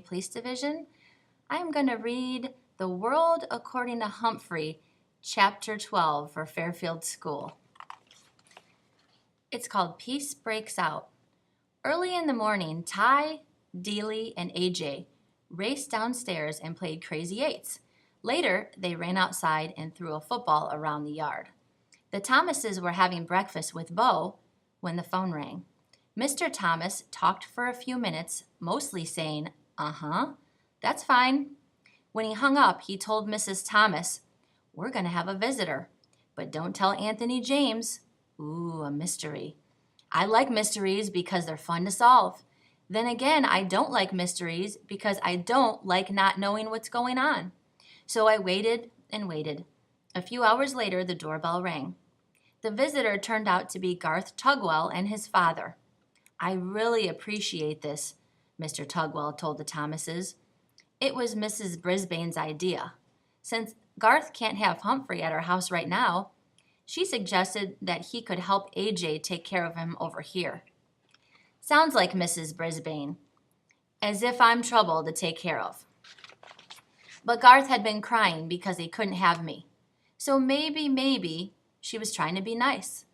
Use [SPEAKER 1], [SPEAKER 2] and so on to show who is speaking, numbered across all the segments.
[SPEAKER 1] Police Division. I am going to read The World According to Humphrey, Chapter 12 for Fairfield School. It's called Peace Breaks Out. Early in the morning, Ty, Dealey, and AJ raced downstairs and played Crazy Eights. Later, they ran outside and threw a football around the yard. The Thomases were having breakfast with Bo when the phone rang. Mr. Thomas talked for a few minutes, mostly saying, "Uh-huh, that's fine." When he hung up, he told Mrs. Thomas, "We're going to have a visitor, but don't tell Anthony James." Ooh, a mystery. I like mysteries because they're fun to solve. Then again, I don't like mysteries because I don't like not knowing what's going on. So I waited and waited. A few hours later, the doorbell rang. The visitor turned out to be Garth Tugwell and his father. "I really appreciate this," Mr. Tugwell told the Thomases. "It was Mrs. Brisbane's idea. Since Garth can't have Humphrey at our house right now, she suggested that he could help AJ take care of him over here." Sounds like Mrs. Brisbane. As if I'm trouble to take care of. But Garth had been crying because he couldn't have me. So maybe she was trying to be nice.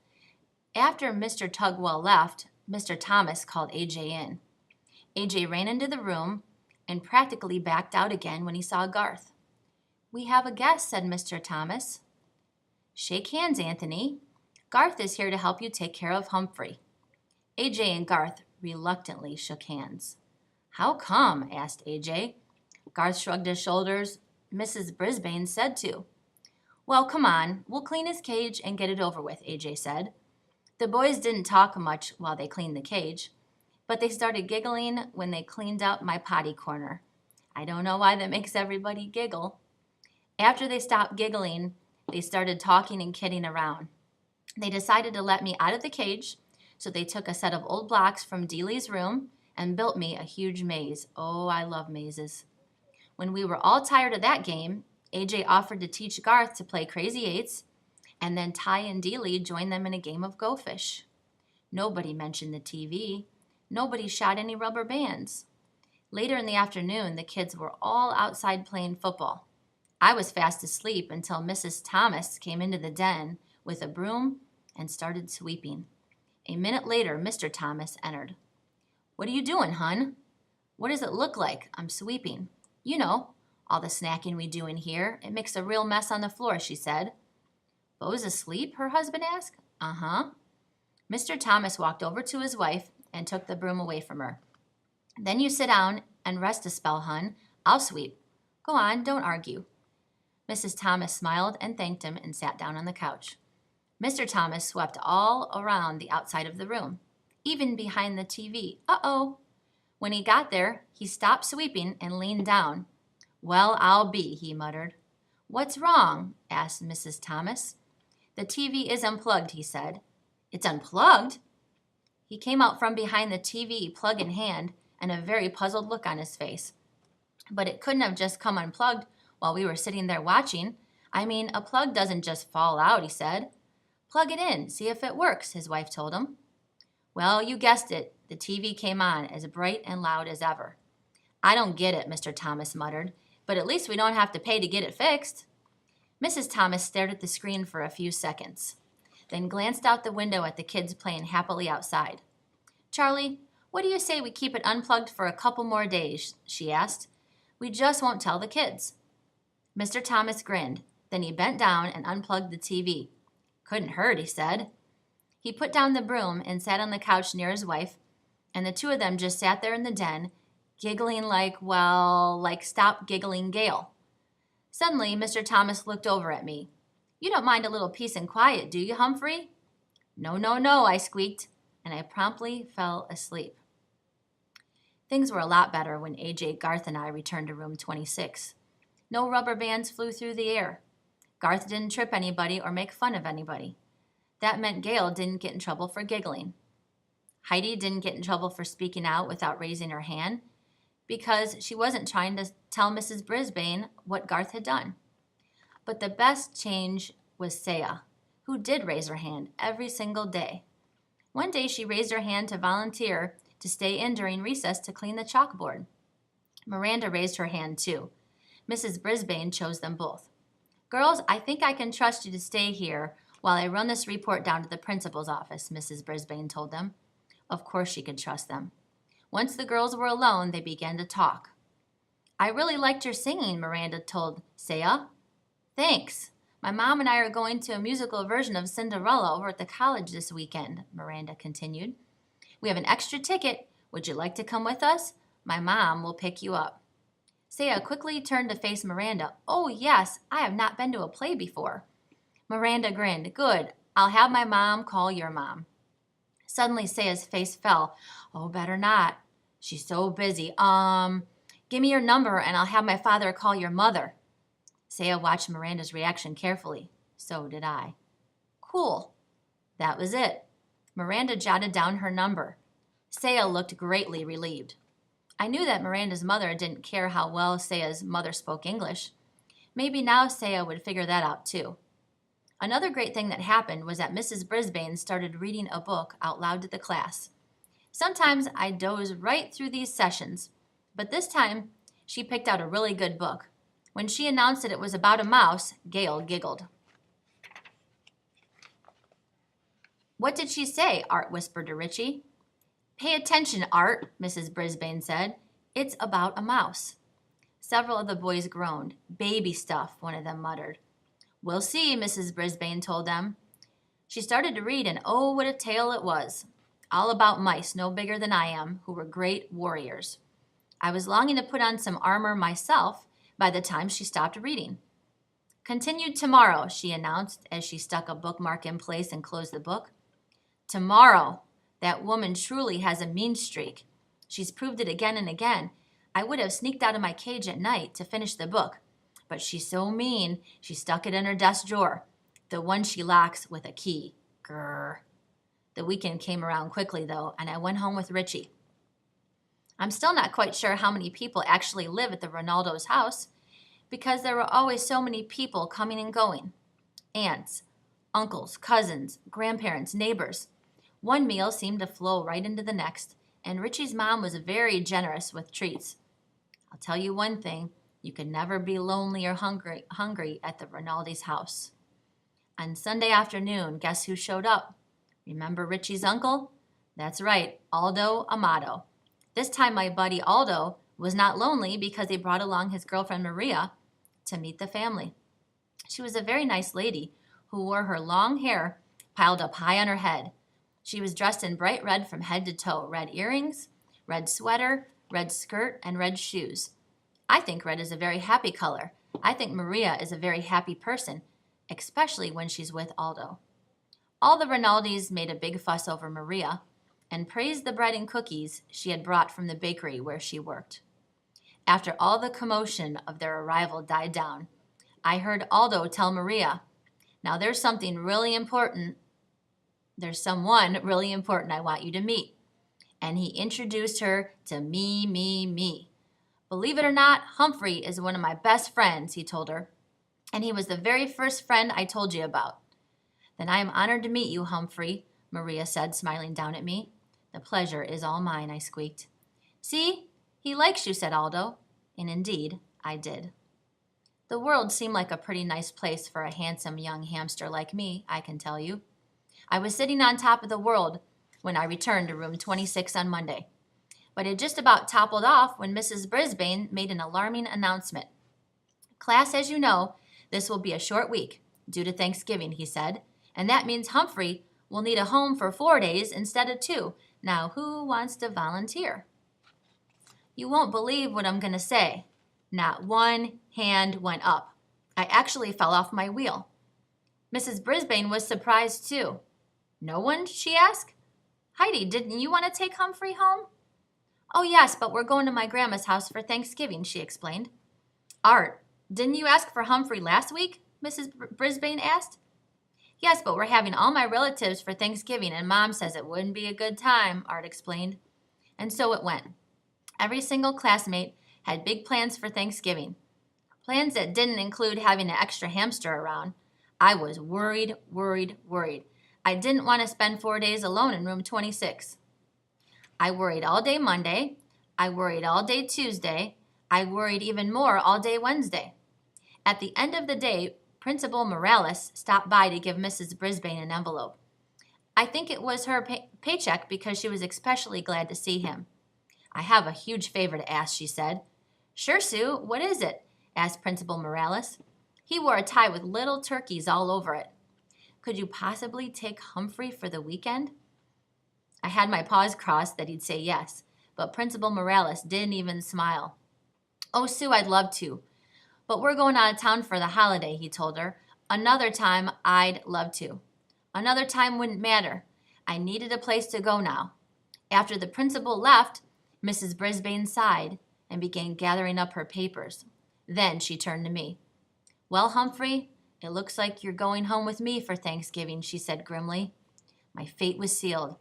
[SPEAKER 1] After Mr. Tugwell left, Mr. Thomas called AJ in. AJ ran into the room and practically backed out again when he saw Garth. "We have a guest," said Mr. Thomas. "Shake hands, Anthony. Garth is here to help you take care of Humphrey." AJ and Garth reluctantly shook hands. "How come?" asked AJ. Garth shrugged his shoulders. "Mrs. Brisbane said to." "Well, come on. We'll clean his cage and get it over with," AJ said. The boys didn't talk much while they cleaned the cage, but they started giggling when they cleaned out my potty corner. I don't know why that makes everybody giggle. After they stopped giggling, they started talking and kidding around. They decided to let me out of the cage, so they took a set of old blocks from Dealey's room and built me a huge maze. Oh, I love mazes. When we were all tired of that game, AJ offered to teach Garth to play Crazy Eights, and then Ty and Dealey joined them in a game of Go Fish. Nobody mentioned the TV. Nobody shot any rubber bands. Later in the afternoon, the kids were all outside playing football. I was fast asleep until Mrs. Thomas came into the den with a broom and started sweeping. A minute later, Mr. Thomas entered. "What are you doing, hun?" "What does it look like? I'm sweeping." "You know, all the snacking we do in here. It makes a real mess on the floor," she said. "Bo's asleep?" her husband asked. "Uh-huh." Mr. Thomas walked over to his wife and took the broom away from her. "Then you sit down and rest a spell, hun. I'll sweep. Go on, don't argue." Mrs. Thomas smiled and thanked him and sat down on the couch. Mr. Thomas swept all around the outside of the room, even behind the TV. Uh-oh. When he got there, he stopped sweeping and leaned down. "Well, I'll be," he muttered. "What's wrong?" asked Mrs. Thomas. "The TV is unplugged," he said. "It's unplugged?" He came out from behind the TV, plug in hand, and a very puzzled look on his face. "But it couldn't have just come unplugged while we were sitting there watching. I mean, a plug doesn't just fall out," he said. "Plug it in, see if it works," his wife told him. Well, you guessed it, the TV came on, as bright and loud as ever. "I don't get it," Mr. Thomas muttered, "but at least we don't have to pay to get it fixed." Mrs. Thomas stared at the screen for a few seconds, then glanced out the window at the kids playing happily outside. "Charlie, what do you say we keep it unplugged for a couple more days?" she asked. "We just won't tell the kids." Mr. Thomas grinned. Then he bent down and unplugged the TV. "Couldn't hurt," he said. He put down the broom and sat on the couch near his wife, and the two of them just sat there in the den, giggling like Stop Giggling Gale. Suddenly, Mr. Thomas looked over at me. "You don't mind a little peace and quiet, do you, Humphrey?" "No, no, no," I squeaked, and I promptly fell asleep. Things were a lot better when AJ, Garth, and I returned to room 26. No rubber bands flew through the air. Garth didn't trip anybody or make fun of anybody. That meant Gail didn't get in trouble for giggling. Heidi didn't get in trouble for speaking out without raising her hand because she wasn't trying to tell Mrs. Brisbane what Garth had done. But the best change was Saya, who did raise her hand every single day. One day she raised her hand to volunteer to stay in during recess to clean the chalkboard. Miranda raised her hand too. Mrs. Brisbane chose them both. Girls, I think I can trust you to stay here while I run this report down to the principal's office, Mrs. Brisbane told them. Of course she could trust them. Once the girls were alone, they began to talk. I really liked your singing, Miranda told Saya. Thanks. My mom and I are going to a musical version of Cinderella over at the college this weekend, Miranda continued. We have an extra ticket. Would you like to come with us? My mom will pick you up. Saya quickly turned to face Miranda. Oh, yes, I have not been to a play before. Miranda grinned. Good. I'll have my mom call your mom. Suddenly, Saya's face fell. Oh, better not. She's so busy. Give me your number and I'll have my father call your mother. Saya watched Miranda's reaction carefully. So did I. Cool. That was it. Miranda jotted down her number. Saya looked greatly relieved. I knew that Miranda's mother didn't care how well Saya's mother spoke English. Maybe now Saya would figure that out too. Another great thing that happened was that Mrs. Brisbane started reading a book out loud to the class. Sometimes I doze right through these sessions, but this time she picked out a really good book. When she announced that it was about a mouse, Gail giggled. What did she say? Art whispered to Richie. Pay attention, Art, Mrs. Brisbane said. It's about a mouse. Several of the boys groaned. Baby stuff, one of them muttered. We'll see, Mrs. Brisbane told them. She started to read, and oh, what a tale it was. All about mice no bigger than I am, who were great warriors. I was longing to put on some armor myself by the time she stopped reading. Continued tomorrow, she announced as she stuck a bookmark in place and closed the book. Tomorrow. That woman truly has a mean streak. She's proved it again and again. I would have sneaked out of my cage at night to finish the book. But she's so mean, she stuck it in her desk drawer, the one she locks with a key. Grrr. The weekend came around quickly, though, and I went home with Richie. I'm still not quite sure how many people actually live at the Ronaldo's house, because there were always so many people coming and going. Aunts, uncles, cousins, grandparents, neighbors. One meal seemed to flow right into the next, and Richie's mom was very generous with treats. I'll tell you one thing, you could never be lonely or hungry at the Rinaldi's house. On Sunday afternoon, guess who showed up? Remember Richie's uncle? That's right, Aldo Amato. This time my buddy Aldo was not lonely because he brought along his girlfriend Maria to meet the family. She was a very nice lady who wore her long hair piled up high on her head. She was dressed in bright red from head to toe, red earrings, red sweater, red skirt, and red shoes. I think red is a very happy color. I think Maria is a very happy person, especially when she's with Aldo. All the Rinaldis made a big fuss over Maria and praised the bread and cookies she had brought from the bakery where she worked. After all the commotion of their arrival died down, I heard Aldo tell Maria, now there's someone really important I want you to meet. And he introduced her to me. Believe it or not, Humphrey is one of my best friends, he told her. And he was the very first friend I told you about. Then I am honored to meet you, Humphrey, Maria said, smiling down at me. The pleasure is all mine, I squeaked. See, he likes you, said Aldo. And indeed, I did. The world seemed like a pretty nice place for a handsome young hamster like me, I can tell you. I was sitting on top of the world when I returned to room 26 on Monday. But it just about toppled off when Mrs. Brisbane made an alarming announcement. Class, as you know, this will be a short week, due to Thanksgiving, he said, and that means Humphrey will need a home for 4 days instead of 2. Now, who wants to volunteer? You won't believe what I'm going to say. Not one hand went up. I actually fell off my wheel. Mrs. Brisbane was surprised, too. No one? She asked. Heidi, didn't you want to take Humphrey home? Oh, yes, but we're going to my grandma's house for Thanksgiving, she explained. Art, didn't you ask for Humphrey last week? Mrs. Brisbane asked. Yes, but we're having all my relatives for Thanksgiving, and Mom says it wouldn't be a good time, Art explained. And so it went. Every single classmate had big plans for Thanksgiving. Plans that didn't include having an extra hamster around. I was worried. I didn't want to spend 4 days alone in room 26. I worried all day Monday. I worried all day Tuesday. I worried even more all day Wednesday. At the end of the day, Principal Morales stopped by to give Mrs. Brisbane an envelope. I think it was her paycheck because she was especially glad to see him. I have a huge favor to ask, she said. Sure, Sue, what is it? Asked Principal Morales. He wore a tie with little turkeys all over it. Could you possibly take Humphrey for the weekend? I had my paws crossed that he'd say yes, but Principal Morales didn't even smile. Oh, Sue, I'd love to. But we're going out of town for the holiday, he told her. Another time, I'd love to. Another time wouldn't matter. I needed a place to go now. After the principal left, Mrs. Brisbane sighed and began gathering up her papers. Then she turned to me. Well, Humphrey, it looks like you're going home with me for Thanksgiving, she said grimly. My fate was sealed.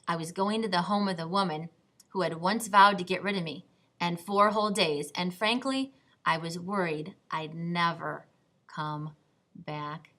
[SPEAKER 1] I was going to the home of the woman who had once vowed to get rid of me, and 4 whole days, and frankly, I was worried I'd never come back.